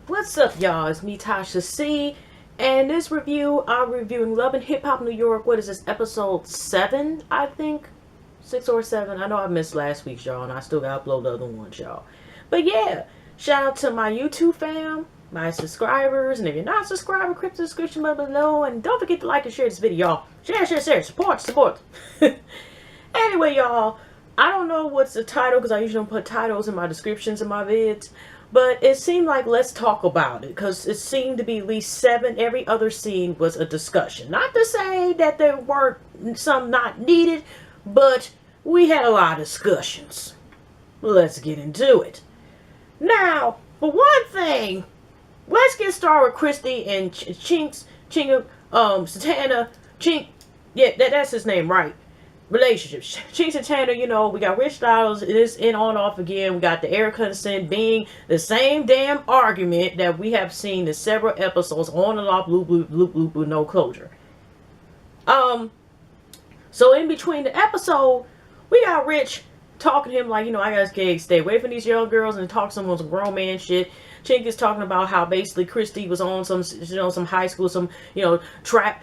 What's up, y'all? It's me, Tasha C. And this review, I'm reviewing Love and Hip Hop New York. What is this, episode 7, I think? 6 or 7. I know I missed last week's, y'all, and I still gotta upload the other ones, y'all. But yeah, shout out to my YouTube fam, my subscribers, and if you're not subscribed, click the description below. And don't forget to like and share this video, y'all. Share. Support. Anyway, y'all, I don't know what's the title because I usually don't put titles in my descriptions of my vids. But it seemed like let's talk about it because it seemed to be at least 7. Every other scene was a discussion. Not to say that there weren't some not needed, but we had a lot of discussions. Let's get into it. Now, for one thing, let's get started with Christy and Satana. Yeah, that's his name, right? Relationships. Chinks and Tanner, we got Rich Styles, it is in on off again. We got the Erica and Sin being the same damn argument that we have seen in several episodes on and off, loop, no closure. So in between the episode, we got Rich talking to him like, I gotta stay away from these young girls and talk some grown man shit. Chink is talking about how basically Christy was on some high school, trap,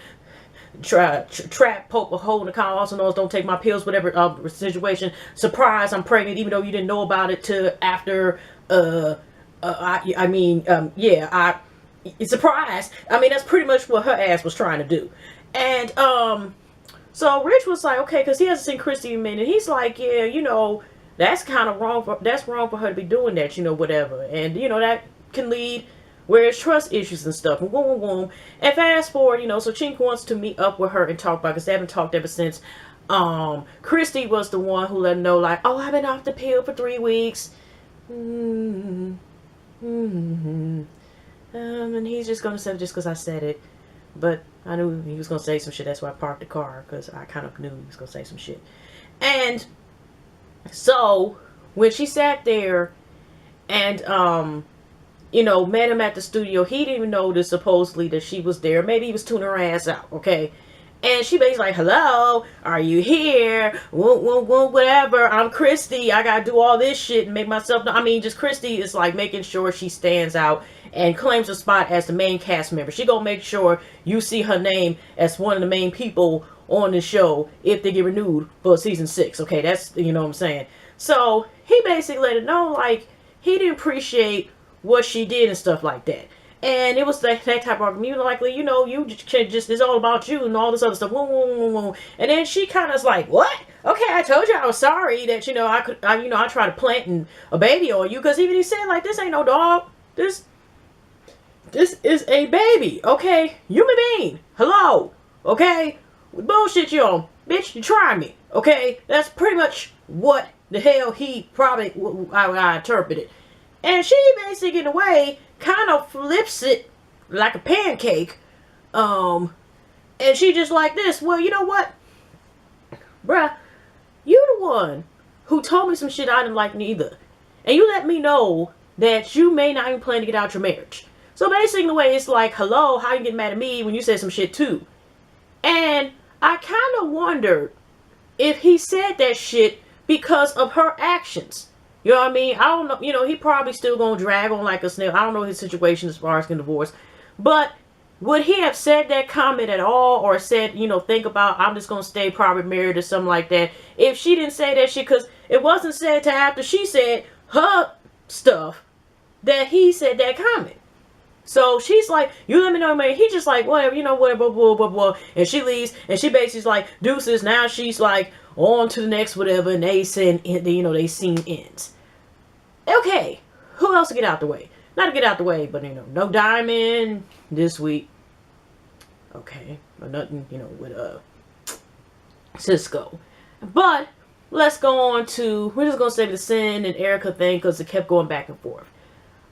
poke a hole in the collar, also knows don't take my pills, whatever situation. Surprise, I'm pregnant, even though you didn't know about it till after, surprise. I mean, that's pretty much what her ass was trying to do. And, so Rich was like, okay, because he hasn't seen Christy in a minute. He's like, yeah, that's kind of wrong. That's wrong for her to be doing that, whatever. And, that can lead where it's trust issues and stuff. And And fast forward, so Chink wants to meet up with her and talk about it because they haven't talked ever since. Christy was the one who let him know, like, oh, I've been off the pill for 3 weeks. And he's just going to say it just because I said it. But I knew he was going to say some shit. That's why I parked the car, because I kind of knew he was going to say some shit. And so when she sat there and, met him at the studio, he didn't even notice supposedly that she was there. Maybe he was tuning her ass out, okay? And she basically like, hello, are you here? Whatever, I'm Christy. I gotta do all this shit and make myself just Christy is like making sure she stands out and claims a spot as the main cast member. She gonna make sure you see her name as one of the main people on the show if they get renewed for season 6. Okay, that's, what I'm saying. So he basically let it know, like, he didn't appreciate what she did and stuff like that. And it was that type of argument. Likely, you just it's all about you and all this other stuff. And then she kind of is like, what? Okay, I told you I was sorry that, I tried to plant a baby on you. Because even he said, like, this ain't no dog. This is a baby, okay? Human being. Hello, okay? Bullshit you on. Bitch, you try me, okay? That's pretty much what the hell he probably, I interpreted. And she basically, in a way, kind of flips it like a pancake. And she just like this. Well, you know what? Bruh, you the one who told me some shit I didn't like neither. And you let me know that you may not even plan to get out your marriage. So basically, in a way, it's like, hello, how you get mad at me when you said some shit too? And I kind of wondered if he said that shit because of her actions. You know what I mean? I don't know. He probably still gonna drag on like a snail. I don't know his situation as far as getting divorced. But would he have said that comment at all? Or said, think about, I'm just gonna stay probably married or something like that. If she didn't say that shit, because it wasn't said to after she said her stuff that he said that comment. So she's like, you let me know, man. He just like, whatever, whatever, blah. And she leaves, and she basically like, deuces. Now she's like, on to the next whatever, and they send, they scene ends. Okay, who else to get out the way? Not to get out the way, but, no Diamond this week. Okay, or nothing, with, Cisco. But, let's go on to, we're just going to say the Sin and Erica thing, because it kept going back and forth.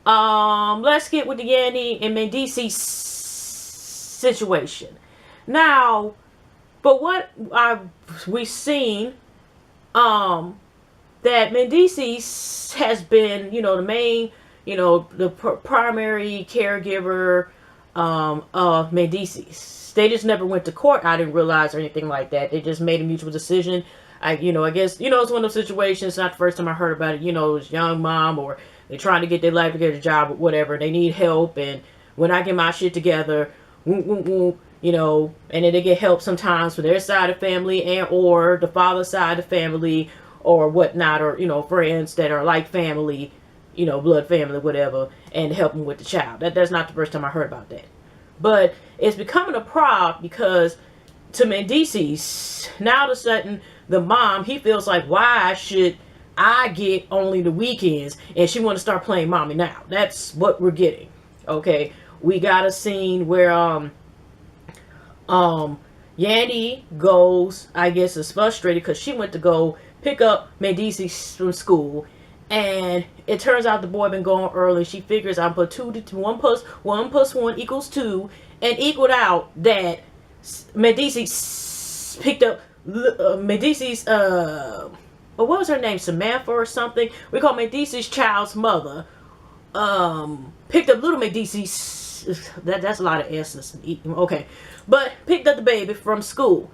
Let's get with the Yanni and Mendeecees situation. Now, but what we've seen, that Mendeecees has been, the main, the primary caregiver, of Mendeecees. They just never went to court. I didn't realize or anything like that. They just made a mutual decision. I guess, it's one of those situations, not the first time I heard about it, it was young mom or they're trying to get their life together, job, or whatever. They need help, and when I get my shit together, you know, and then they get help sometimes for their side of the family and or the father's side of the family or whatnot, or, you know, friends that are like family, you know, blood family, whatever, and help them with the child. That's not the first time I heard about that. But it's becoming a problem because to Mendeecees, now all of a sudden, the mom, he feels like, why should I get only the weekends? And she want to start playing mommy now. That's what we're getting. Okay. We got a scene where, Yandy goes, I guess, is frustrated because she went to go pick up Mendeecees from school. And it turns out the boy been going early. She figures I'm put 1 plus 1 equals 2, and equaled out that Mendeecees picked up Mendeecees, what was her name, Samantha or something? We call Mendeecees' child's mother. Picked up little Mendeecees. That's a lot of S's. Okay, but picked up the baby from school,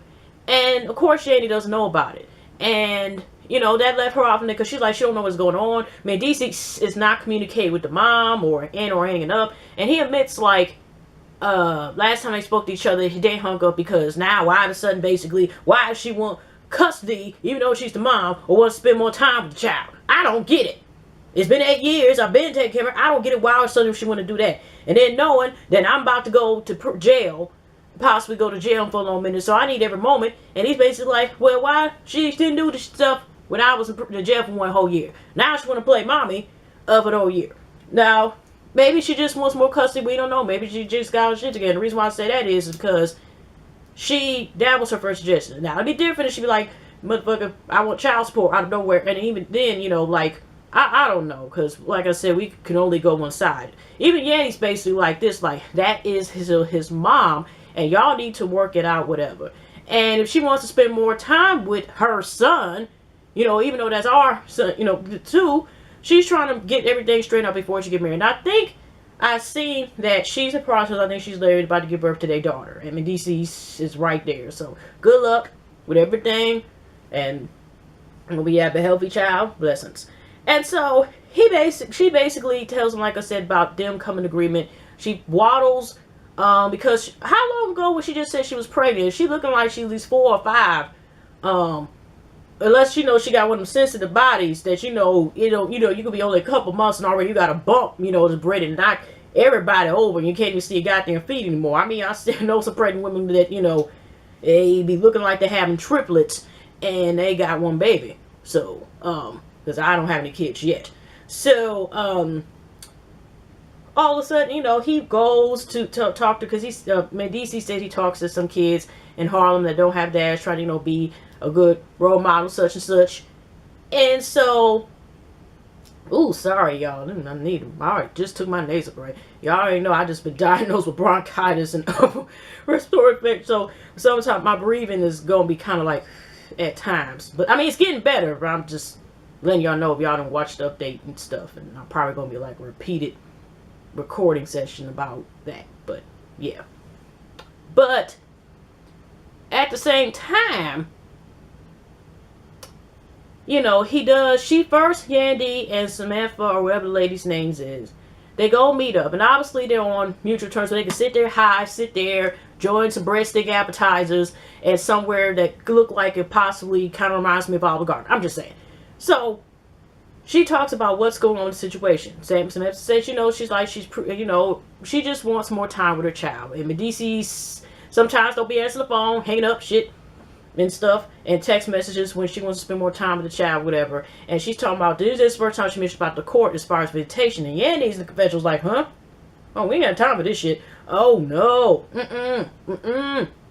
and of course Yandy doesn't know about it, and you know that left her off in there because she's like, she don't know what's going on. Mendeecees is not communicating with the mom or hanging up, and he admits like, last time they spoke to each other, they hung up because now why all of a sudden basically why does she want custody even though she's the mom, or want to spend more time with the child? I don't get it. It's been 8 years. I've been taking care of her. I don't get it. Why all of a sudden she want to do that? And then knowing that I'm about to go to jail, possibly go to jail for a long minute, so I need every moment. And he's basically like, well, why she didn't do this stuff when I was in jail for 1 whole year? Now she want to play mommy of an whole year. Now, maybe she just wants more custody. We don't know. Maybe she just got her shit together. The reason why I say that is because that was her first suggestion. Now, it'd be different if she'd be like, motherfucker, I want child support out of nowhere. And even then, you know, like, I don't know, because like I said, we can only go one side. Even Yandy's basically like this, like, that is his mom, and y'all need to work it out, whatever. And if she wants to spend more time with her son, you know, even though that's our son, you know, too, she's trying to get everything straightened out before she get married. And I think I've seen that she's in process. I think she's literally about to give birth to their daughter, and Mendeecees is right there. So good luck with everything, and we have a healthy child. Blessings. And so she basically tells him, like I said, about them coming to agreement. She waddles, because how long ago was she just said she was pregnant? She looking like she's at least 4 or 5. Unless, you know, she got one of them sensitive bodies that, you could be only a couple months and already you got a bump, you know, this bread and knock everybody over and you can't even see your goddamn feet anymore. I mean, I still know some pregnant women that, you know, they be looking like they're having triplets and they got one baby. So, because I don't have any kids yet. So, all of a sudden, you know, he goes to talk to, because Mendeecees said he talks to some kids in Harlem that don't have dads, trying to, you know, be a good role model, such and such. And so, ooh, sorry, y'all. I just took my nasal spray. Y'all already know I just been diagnosed with bronchitis and respiratory infection. So, sometimes my breathing is going to be kind of like, at times. But, I mean, it's getting better, but I'm just letting y'all know if y'all don't watch the update and stuff, and I'm probably gonna be like a repeated recording session about that. But yeah, but at the same time, you know, Yandy and Samantha, or whatever the lady's names is, they go meet up, and obviously they're on mutual terms, so they can sit there, join some breadstick appetizers at somewhere that look like it possibly kind of reminds me of Olive Garden. I'm just saying. So, she talks about what's going on in the situation. Samantha says, you know, she just wants more time with her child. And Mendeecees sometimes don't be answering the phone, hanging up shit and stuff, and text messages when she wants to spend more time with the child, whatever. And she's talking about, this is the first time she mentioned about the court as far as visitation. And Yandy's in the confessional's like, huh? Oh, we ain't got time for this shit. Oh, no.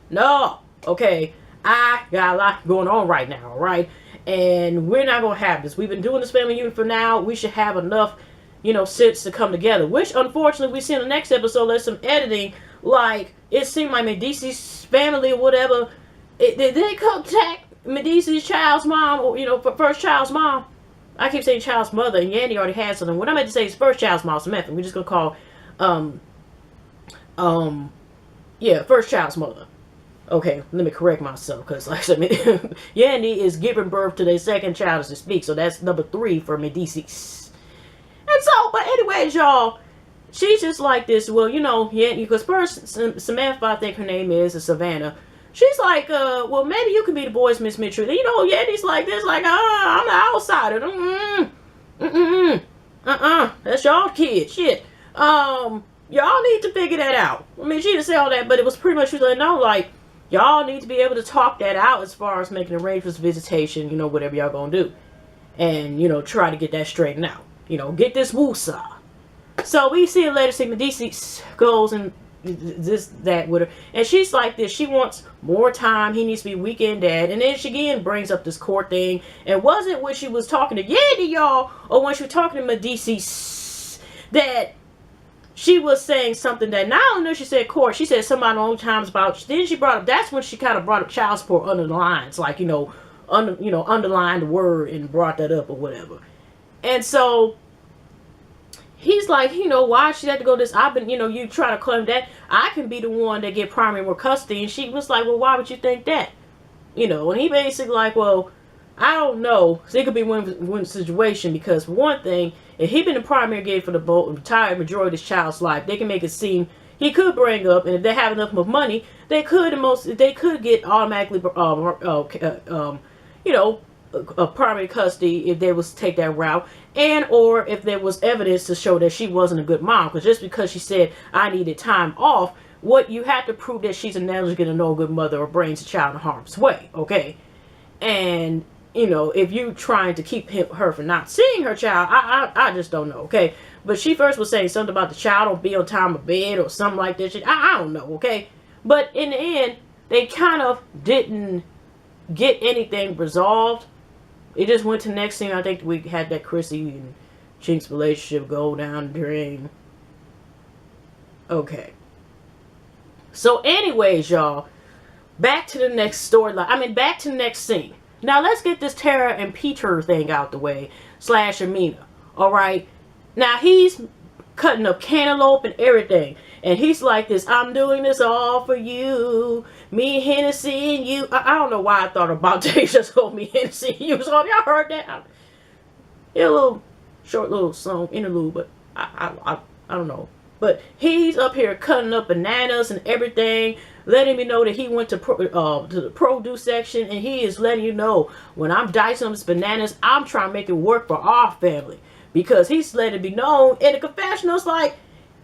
No. Okay. I got a lot going on right now, alright? And we're not going to have this. We've been doing this family unit for now. We should have enough, you know, sense to come together. Which, unfortunately, we see in the next episode, there's some editing. Like, it seemed like Mendeecees' family or whatever, did they contact Mendeecees' child's mom, or, you know, first child's mom? I keep saying child's mother, and Yandy already had something. What I meant to say is first child's mom, Samantha. We're just going to call, first child's mother. Okay, let me correct myself, because like I said, Yandy is giving birth to their second child as they speak, so that's number 3 for Mendeecees. And So, but anyways, y'all, she's just like this. Well, yeah, because first Samantha, I think her name is Savannah. She's like, well, maybe you can be the boys, Miss Mitchell. Yandy's like this, like, I'm the outsider. That's y'all kid. Shit. Y'all need to figure that out. I mean, she didn't say all that, but it was pretty much, she was like, no, like, y'all need to be able to talk that out as far as making arrangements, visitation, whatever y'all gonna do. And, try to get that straightened out. Get this woosah. So we see a later segment. DC goes and that with her. And she's like this. She wants more time. He needs to be weekend dad. And then she again brings up this court thing. And wasn't when she was talking to Yandy, y'all, or when she was talking to Medici, that she was saying something that not only she said court, she said somebody long times about, then she brought up, that's when she kind of brought up child support under the lines, like, underlined the word and brought that up or whatever. And so he's like, why she had to go this? I've been, you try to claim that I can be the one that get primary custody. And she was like, well, why would you think that? And he basically like, well, I don't know. So it could be one situation because for one thing, if he been the primary gate for the entire majority of this child's life, they can make it seem he could bring up, and if they have enough money, they could get automatically, a primary custody if they was to take that route, and or if there was evidence to show that she wasn't a good mom. Because just because she said I needed time off, what you have to prove that she's a negligent and no good mother or brings a child in harm's way, okay? And if you trying to keep her from not seeing her child, I just don't know, okay? But she first was saying something about the child don't be on time of bed or something like that. I don't know, okay? But in the end, they kind of didn't get anything resolved. It just went to the next scene. I think we had that Chrissy and Chink's relationship go down the drain. Okay. So anyways, y'all, back to the next storyline. Back to the next scene. Now let's get this Tara and Peter thing out the way. / Amina. Alright. Now he's cutting up cantaloupe and everything. And he's like this, I'm doing this all for you. Me, Hennessy, and you. I don't know why I thought about Deja told me Hennessy and you. So y'all heard that? Yeah, a little short little song interlude, but I don't know. But he's up here cutting up bananas and everything, letting me know that he went to the produce section, and he is letting you know when I'm dicing these bananas, I'm trying to make it work for our family. Because he's letting it be known in the confessionals, like,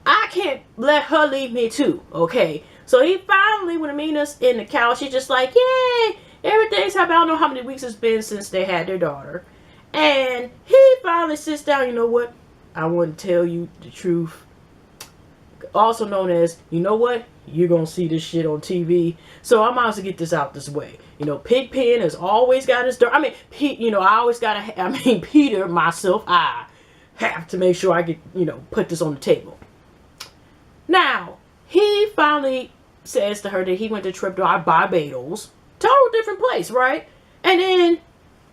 I can't let her leave me too, okay? So he finally, when Amina's in the couch, she's just like, yay, everything's happening. I don't know how many weeks it's been since they had their daughter. And he finally sits down, you know what? I want to tell you the truth. Also known as, you know what? You're going to see this shit on TV. So I might as well get this out this way. Pigpen has always got his dirt. I always got to, Peter, myself, I have to make sure I get, put this on the table. Now, he finally says to her that he went to a trip to Barbados. Total different place, right? And then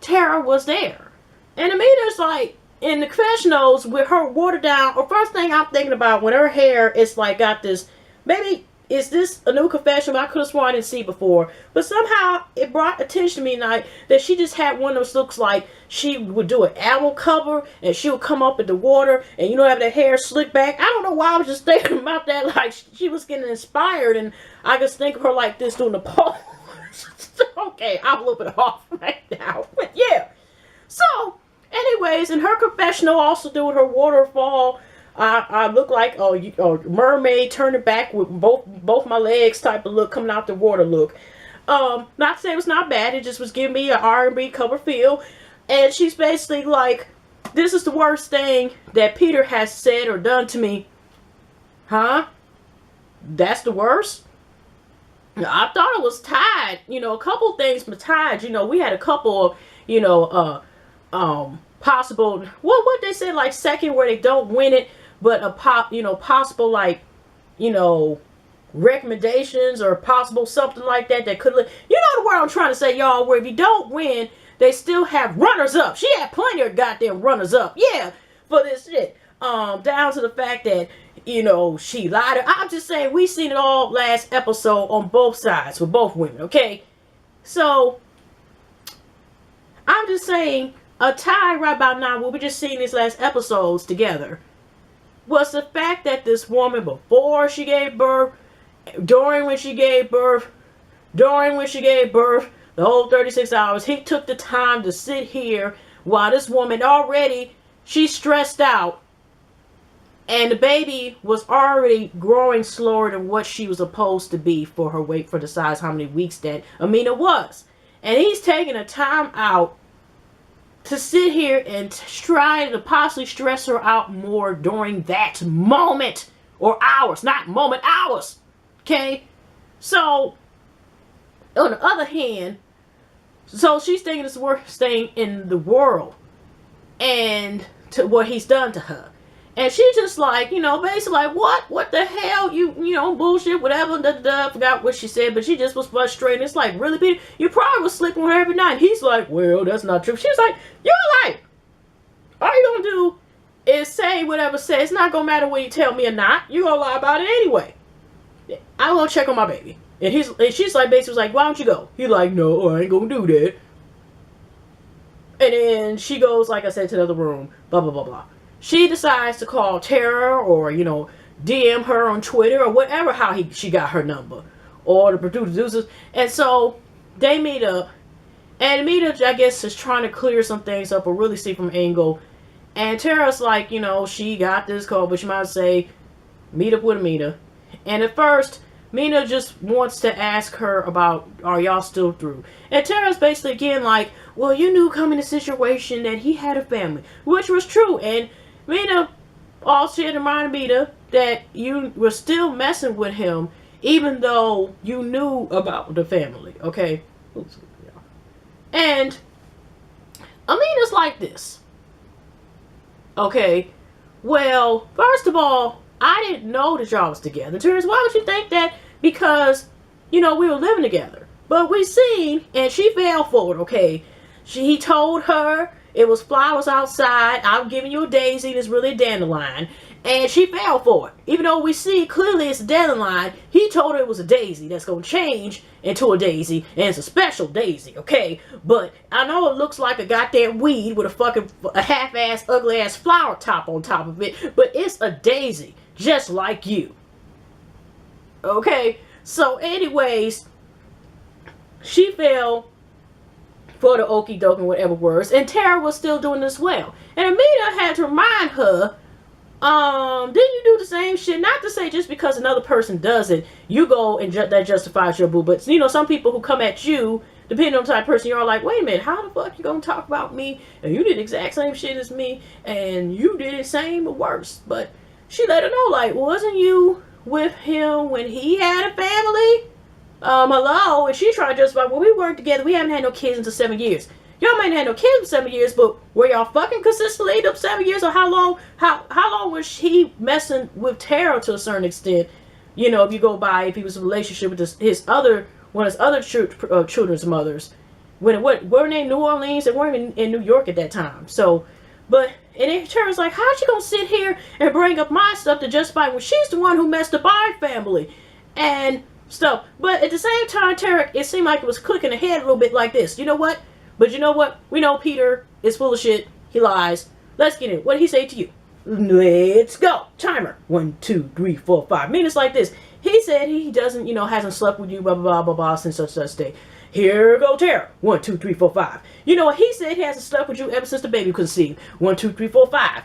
Tara was there. And Amina's like, in the confessionals with her watered down, or first thing I'm thinking about when her hair is like got this, maybe is this a new confession? I could have sworn I didn't see before, but somehow it brought attention to me tonight that she just had one of those looks like she would do an album cover and she would come up in the water and have that hair slicked back. I don't know why I was just thinking about that, like she was getting inspired, and I just think of her like this doing the pose. Okay, I'm a little bit off right now, but yeah. So anyways, in her confessional, also doing her waterfall, I look like a mermaid turning back with both my legs type of look, coming out the water look. Not to say it was not bad, it just was giving me an R&B cover feel. And she's basically like, this is the worst thing that Peter has said or done to me. Huh? That's the worst? I thought it was tied. A couple things but tied. We had a couple of, possible, what they said, like second where they don't win it, but a possible like, recommendations or possible something like that could, the word I'm trying to say, y'all, where if you don't win, they still have runners up. She had plenty of goddamn runners up, yeah, for this shit. Down to the fact that, she lied. I'm just saying, we seen it all last episode on both sides with both women, okay? So I'm just saying, a tie right about now, what we just seen these last episodes together, was the fact that this woman, before she gave birth, during when she gave birth, the whole 36 hours, he took the time to sit here while this woman already, she's stressed out. And the baby was already growing slower than what she was supposed to be for her weight, for the size, how many weeks that Amina was. And he's taking a time out to sit here and try to possibly stress her out more during that moment. Or hours, not moment, hours. Okay? So, on the other hand, so she's thinking it's worth staying in the world. And to what he's done to her. And she's just like, basically like, what the hell, you bullshit, whatever, forgot what she said, but she just was frustrated. It's like, really, Peter, you probably was sleeping with her every night. He's like, well, that's not true. She's like, you're like, all you gonna do is say whatever says. It's not gonna matter whether you tell me or not. You're gonna lie about it anyway. I want to check on my baby. And she's like, basically was like, why don't you go? He's like, no, I ain't gonna do that. And then she goes, like I said, to the other room, blah, blah, blah, blah. She decides to call Tara or, DM her on Twitter or whatever, how she got her number. Or the producers. And so they meet up. And Amina, I guess, is trying to clear some things up or really see from angle. And Tara's like, she got this call, but she might say, meet up with Amina. And at first, Mina just wants to ask her about, are y'all still through? And Tara's basically again like, well, you knew coming to the situation that he had a family, which was true. And Mina also reminded Mina that you were still messing with him, even though you knew about the family, okay? And Amina's like this. Okay, well, first of all, I didn't know that y'all was together. Terrence, why would you think that? Because, we were living together. But we seen, and she fell for it, okay? He told her it was flowers outside. I'm giving you a daisy. It's really a dandelion. And she fell for it. Even though we see clearly it's a dandelion, he told her it was a daisy that's going to change into a daisy. And it's a special daisy, okay? But I know it looks like a goddamn weed with a half-ass, ugly-ass flower top on top of it. But it's a daisy, just like you. Okay? So anyways, she fell for the okie doke and whatever words. And Tara was still doing this well. And Amina had to remind her, didn't you do the same shit? Not to say just because another person does it, you go and that justifies your boo. But, some people who come at you, depending on the type of person, you're like, wait a minute, how the fuck you gonna talk about me? And you did the exact same shit as me. And you did it same or worse. But she let her know, like, wasn't you with him when he had a family? Hello? And she tried to justify, well, we worked together. We haven't had no kids until 7 years. Y'all might have had no kids for 7 years, but were y'all fucking consistently up 7 years? Or how long was he messing with Tara to a certain extent? If you go by, if he was in a relationship with one of his other children's mothers. Weren't they in New Orleans? They weren't in New York at that time. So, and then Tara's like, how's she gonna sit here and bring up my stuff to justify when she's the one who messed up our family? And stuff. But at the same time, Tara, it seemed like it was clicking ahead a little bit like this. You know what? But you know what? We know Peter is full of shit. He lies. Let's get in. What did he say to you? Let's go. Timer. 1, 2, 3, 4, 5. I mean, it's like this. He said he doesn't, hasn't slept with you, blah, blah, blah, blah, blah, since such day. Here go Tara. 1, 2, 3, 4, 5. You know what? He said he hasn't slept with you ever since the baby conceived. 1, 2, 3, 4, 5.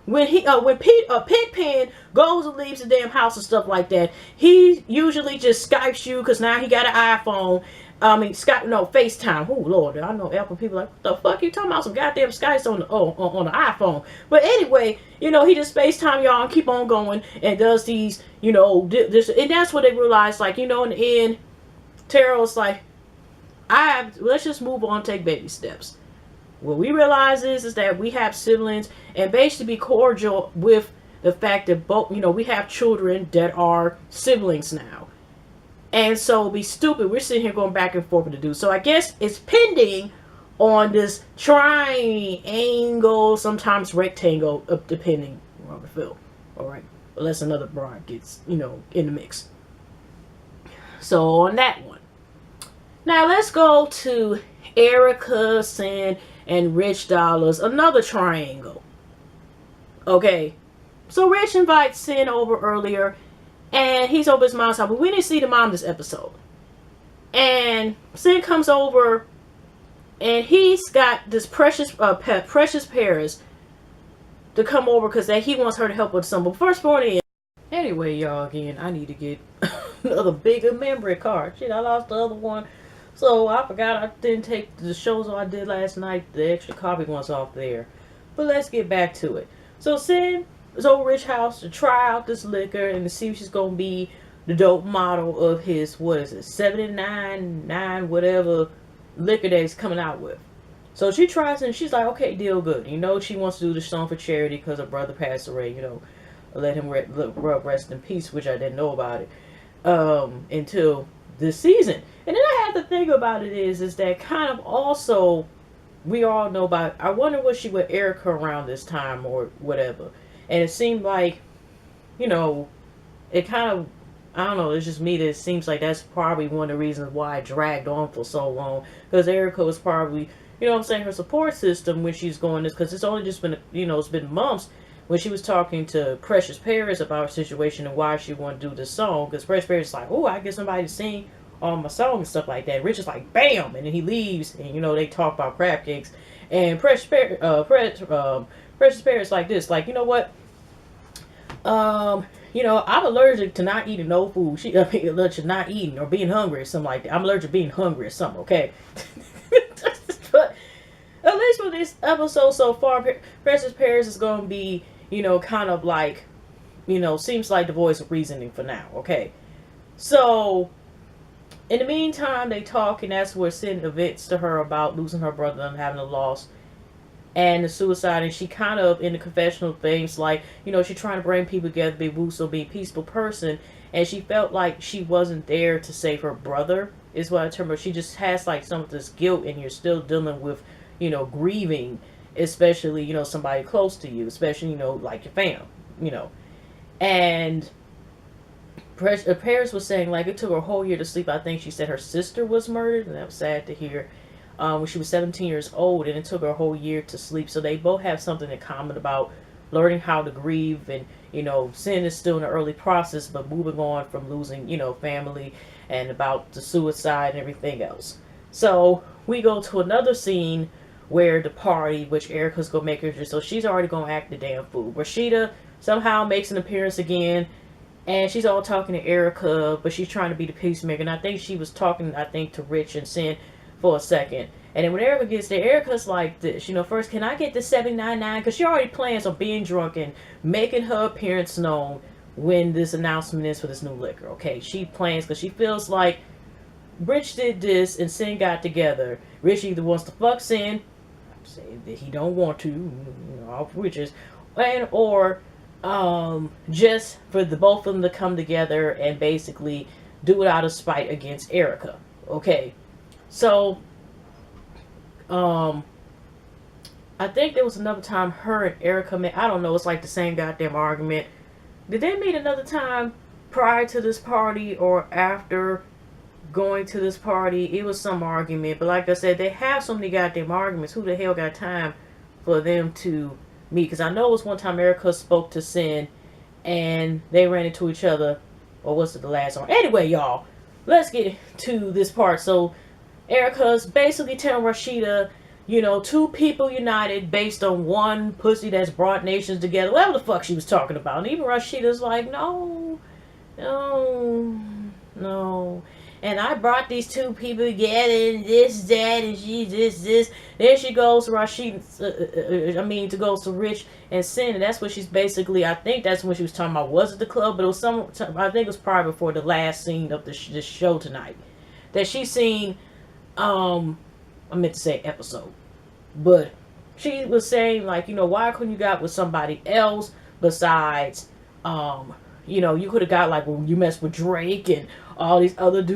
When Pigpen goes and leaves the damn house and stuff like that, he usually just Skypes you because now he got an iPhone. FaceTime. Oh Lord, I know Apple people like, what the fuck you talking about? Some goddamn Skypes on the iPhone. But anyway, he just FaceTime y'all and keep on going and does these, this, and that's what they realized. Like, in the end, Tara was like, let's just move on, take baby steps. What we realize is that we have siblings, and basically be cordial with the fact that both, we have children that are siblings now. And so be stupid. We're sitting here going back and forth with the dude. So I guess it's pending on this triangle, sometimes rectangle, depending on the film. Alright. Unless another broad gets, in the mix. So on that one. Now let's go to Erica saying and Rich Dollars another triangle. Okay, so Rich invites Sin over earlier, and he's over his mom's house, but we didn't see the mom this episode. And Sin comes over, and he's got this Precious Paris to come over because he wants her to help with something. But first, morning. Anyway, y'all, again, I need to get another bigger memory card. Shit, I lost the other one. So I forgot I didn't take the shows I did last night, the extra copy ones off there. But let's get back to it. So Sin is over Rich's house to try out this liquor and to see if she's going to be the dope model of his, 79, whatever liquor that he's coming out with. So she tries and she's like, okay, deal good. She wants to do the song for charity because her brother passed away, let him rest in peace, which I didn't know about it until this season. And then I had to think about it is that kind of also, we all know about, I wonder was she with Erica around this time or whatever. And it seemed like, it kind of, I don't know, it's just me that it seems like that's probably one of the reasons why it dragged on for so long. Because Erica was probably, her support system when she's going this, because it's only just been, it's been months when she was talking to Precious Paris about her situation and why she wanted to do this song. Because Precious Paris is like, oh, I get somebody to sing on my song and stuff like that. Rich is like, bam! And then he leaves and, they talk about crab cakes. And Precious Paris like this, like, you know what? I'm allergic to not eating no food. Allergic to not eating or being hungry or something like that. I'm allergic to being hungry or something, okay? But at least with this episode so far, Precious Paris is going to be, kind of like, seems like the voice of reasoning for now, okay? So, in the meantime, they talk, and that's where Sin admits to her about losing her brother and having a loss and the suicide, and she kind of, in the confessional things, like, she's trying to bring people together, be Wuso, be a peaceful person, and she felt like she wasn't there to save her brother, is what I term her. She just has, like, some of this guilt, and you're still dealing with, grieving, especially, somebody close to you, especially, like your fam, and Paris was saying, like, it took her a whole year to sleep. I think she said her sister was murdered, and that was sad to hear, when she was 17 years old, and it took her a whole year to sleep. So they both have something in common about learning how to grieve, and, Sin is still in the early process, but moving on from losing, family, and about the suicide and everything else. So we go to another scene where the party, which Erica's gonna make her, so she's already gonna act the damn fool. Rashida somehow makes an appearance again, and she's all talking to Erica, but she's trying to be the peacemaker. And I think she was talking, to Rich and Sin for a second. And then when Erica gets there, Erica's like this, first, can I get the 799? Because she already plans on being drunk and making her appearance known when this announcement is for this new liquor. Okay, she plans because she feels like Rich did this and Sin got together. Rich either wants to fuck Sin, say that he don't want to, off witches, and or just for the both of them to come together and basically do it out of spite against Erica. Okay, so I think there was another time her and Erica met. I don't know, it's like the same goddamn argument. Did they meet another time prior to this party or after going to this party? It was some argument, but like I said, they have so many goddamn arguments. Who the hell got time for them to meet? Because I know it was one time Erica spoke to Sin and they ran into each other, or was it the last one? Anyway, y'all, let's get to this part. So Erica's basically telling Rashida, two people united based on one pussy that's brought nations together. Whatever the fuck she was talking about. And even Rashida's like, no. And I brought these two people together, and this, that, and she, this. Then she goes to Rashida, goes to Rich and Sin, and that's what she's basically, I think that's when she was talking about, was it the club? But it was I think it was probably before the last scene of this show tonight. That she's seen, I meant to say episode. But she was saying, like, why couldn't you got with somebody else besides, you could have got, like, when you messed with Drake and all these other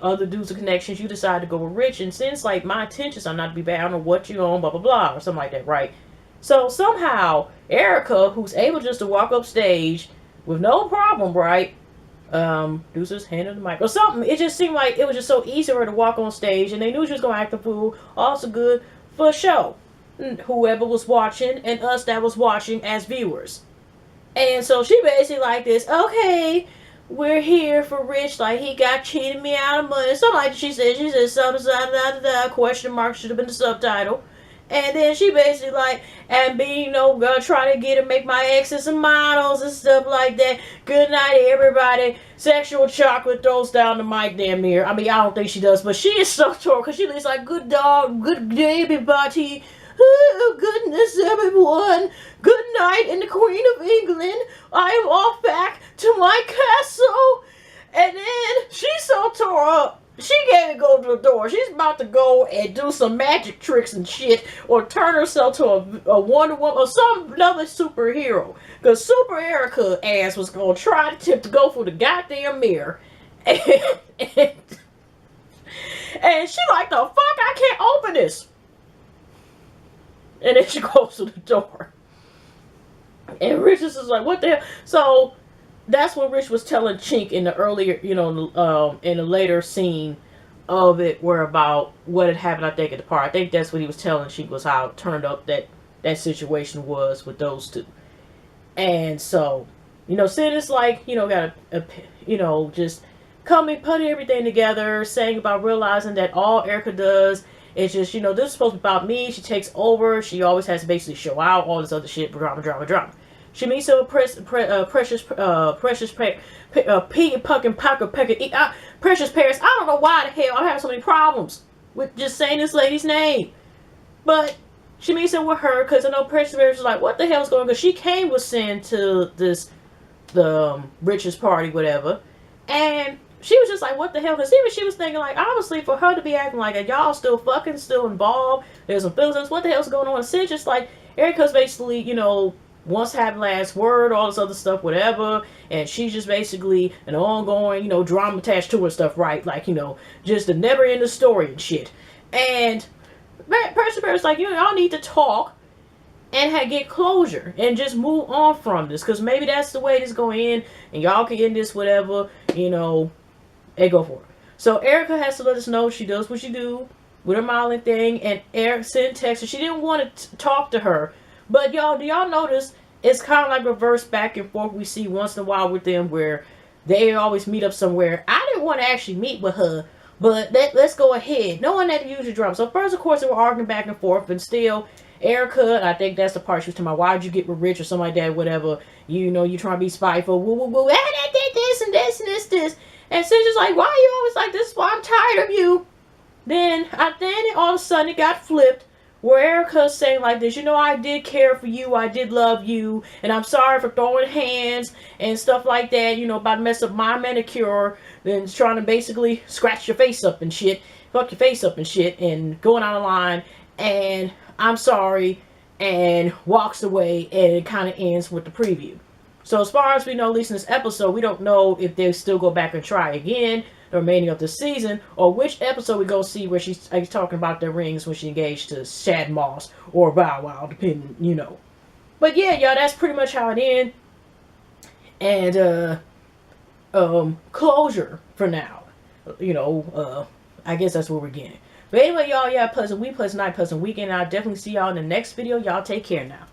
other dudes of connections, you decided to go with Rich. And since, like, my intentions are not to be bad, I don't know what you own, blah, blah, blah, or something like that, right? So somehow, Erica, who's able just to walk up stage with no problem, right? Deuces handed the mic or something. It just seemed like it was just so easy for her to walk on stage, and they knew she was going to act the fool. Also good, for sure. Whoever was watching and us that was watching as viewers. And so she basically like this, okay, we're here for Rich, like he got cheated me out of money. Something like she said something, question mark should have been the subtitle. And then she basically like, and being, gonna try to get and make my exes some models and stuff like that. Good night, everybody. Sexual chocolate throws down the mic damn near. I mean, I don't think she does, but she is so torn because she looks like, good dog, good day, everybody. Oh, goodness, everyone. Good night, and the Queen of England. I am off back to my castle. And then she's so tore up. She can't go to the door. She's about to go and do some magic tricks and shit, or turn herself to a Wonder Woman or some another superhero. Because Super Erica ass was gonna try to go for the goddamn mirror, and she like, the fuck, I can't open this. And then she goes to the door, and Rich is like, what the hell? So that's what Rich was telling Chink in the earlier, in the later scene of it, where about what had happened, I think, at the park. I think that's what he was telling Chink, was how turned up that situation was with those two. And so, Sid like, got just coming, putting everything together, saying about realizing that all Erica does is just, this is supposed to be about me. She takes over. She always has to basically show out, all this other shit, drama. She meets up with Precious Paris. I don't know why the hell I'm having so many problems with just saying this lady's name. But she meets up with her because I know Precious Paris was like, what the hell's going on? Because she came with Sin to the Rich's party, whatever. And she was just like, what the hell? Because even she was thinking, like, obviously for her to be acting like, y'all still fucking, still involved. There's some feelings. What the hell's going on? And Sid's just like, Erica's basically, wants to have the last word, all this other stuff, whatever, and she's just basically an ongoing, drama attached to her stuff, right? Like, just a never-ending story and shit. And Perseverance like, y'all need to talk and get closure and just move on from this, because maybe that's the way this going in, and y'all can end this, whatever, and go for it. So Erica has to let us know she does what she do with her modeling thing, and Eric sent text her. She didn't want to talk to her. But y'all, do y'all notice it's kind of like reverse back and forth we see once in a while with them, where they always meet up somewhere. I didn't want to actually meet with her, but let's go ahead. No one had to use the drum. So first, of course, they were arguing back and forth, but still, Erica, I think that's the part she was talking about, why'd you get with Rich or something like that, whatever. You trying to be spiteful, this and this and this. And Sid's just like, why are you always like this? Why I'm tired of you. Then all of a sudden it got flipped, where Erica's saying like this, I did care for you, I did love you, and I'm sorry for throwing hands and stuff like that, about to mess up my manicure, then trying to basically scratch your face up and shit, fuck your face up and shit, and going on the line, and I'm sorry, and walks away, and it kind of ends with the preview. So as far as we know, at least in this episode, we don't know if they still go back and try again the remaining of the season, or which episode we go see where she's talking about the rings when she engaged to Shad Moss or Bow Wow, depending, But yeah, y'all, that's pretty much how it ends. And closure for now. I guess that's what we're getting. But anyway, y'all, pleasant week, pleasant night, pleasant weekend. I'll definitely see y'all in the next video. Y'all take care now.